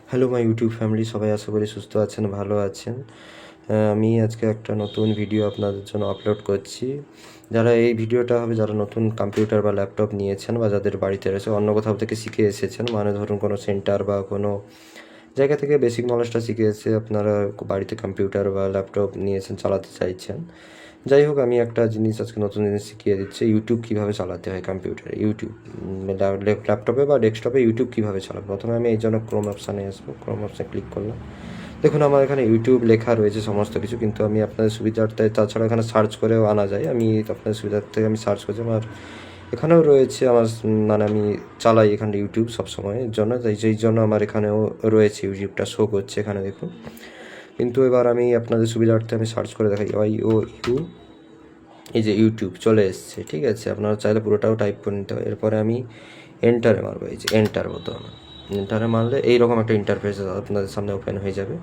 Hello my YouTube family, সবাই আশা করি সুস্থ আছেন, ভালো আছেন। আমি আজকে একটা নতুন ভিডিও আপনাদের জন্য আপলোড করছি। যারা এই ভিডিওটা হবে, যারা নতুন কম্পিউটার বা ল্যাপটপ নিয়েছেন বা যাদের বাড়িতে রয়েছে, অন্য কোথাও থেকে শিখে এসেছেন, মানে ধরুন কোনো সেন্টার বা কোনো জায়গা থেকে বেসিক নলেজটা শিখে এসে আপনারা বাড়িতে কম্পিউটার বা ল্যাপটপ নিয়েছেন, চালাতে চাইছেন। যাই হোক, আমি একটা জিনিস আজকে নতুন জিনিস শিখিয়ে দিচ্ছি, ইউটিউব কীভাবে চালাতে হয় কম্পিউটারে। ইউটিউব ল্যাপটপে বা ডেস্কটপে ইউটিউব কীভাবে চালাবো। প্রথমে আমি এই জন্য ক্রোম অপশানে আসবো, ক্রোম অপশানে ক্লিক করলাম। দেখুন আমার এখানে ইউটিউব লেখা রয়েছে সমস্ত কিছু, কিন্তু আমি আপনাদের সুবিধার্থে, তাছাড়া এখানে সার্চ করেও আনা যায়। আমি আপনাদের সুবিধার্থে আমি সার্চ করছি। আমার এখানেও রয়েছে, আমার মানে আমি চালাই এখানে ইউটিউব সবসময় এর জন্য, তাই যেই জন্য আমার এখানেও রয়েছে, ইউটিউবটা শো করছে এখানে দেখুন। কিন্তু এবার আমি আপনাদের সুবিধার্থে আমি সার্চ করে দেখাই, YOU, এই যে ইউটিউব চলে এসছে, ঠিক আছে। আপনারা চাইলে পুরোটাও টাইপ করে নিতে হয়। এরপরে আমি এন্টারে মারবো, এই যে এন্টার বোতাম। এন্টারে মারলে এইরকম একটা ইন্টারফেস আপনাদের সামনে ওপেন হয়ে যাবে।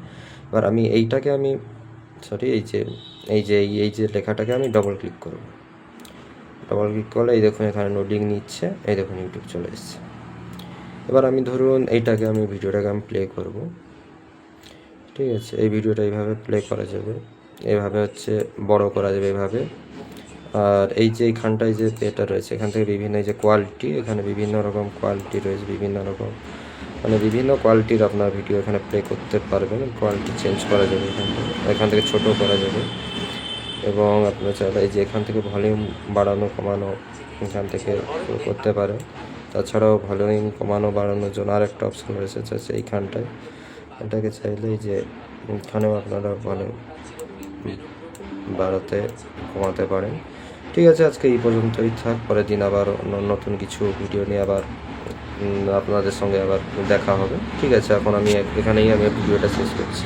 এবার আমি এইটাকে আমি এই যে লেখাটাকে আমি ডবল ক্লিক করব। ডবল ক্লিক করলে এই দেখুন এখানে লোডিং নিচ্ছে, এই দেখুন ইউটিউব চলে এসছে। এবার আমি ধরুন এইটাকে আমি ভিডিওটাকে আমি প্লে করব, ঠিক আছে। এই ভিডিওটা এইভাবে প্লে করা যাবে, এইভাবে হচ্ছে বড় করা যাবে এইভাবে। আর এই যে এইখানটায় যে এটা রয়েছে, এখান থেকে বিভিন্ন এই যে কোয়ালিটি, এখানে বিভিন্ন রকম কোয়ালিটি রয়েছে, বিভিন্ন রকম মানে বিভিন্ন কোয়ালিটির আপনার ভিডিও এখানে প্লে করতে পারবেন। কোয়ালিটি চেঞ্জ করা যাবে এখান থেকে ছোটো করা যাবে। এবং আপনার চাইলে এই যে এখান থেকে ভলিউম বাড়ানো কমানো এখান থেকে করতে পারেন। তাছাড়াও ভলিউম কমানো বাড়ানোর জন্য আরেকটা অপশান রয়েছে, এইখানটায়। এটাকে চাইলে এই যে এখানেও আপনারা ভলিউম বাড়াতে কমাতে পারেন। ঠিক আছে, আজকে এই পর্যন্তই থাক। পরের দিন আবার নতুন কিছু ভিডিও নিয়ে আবার আপনাদের সঙ্গে আবার দেখা হবে। ঠিক আছে, এখন আমি এখানেই ভিডিওটা শেষ করছি।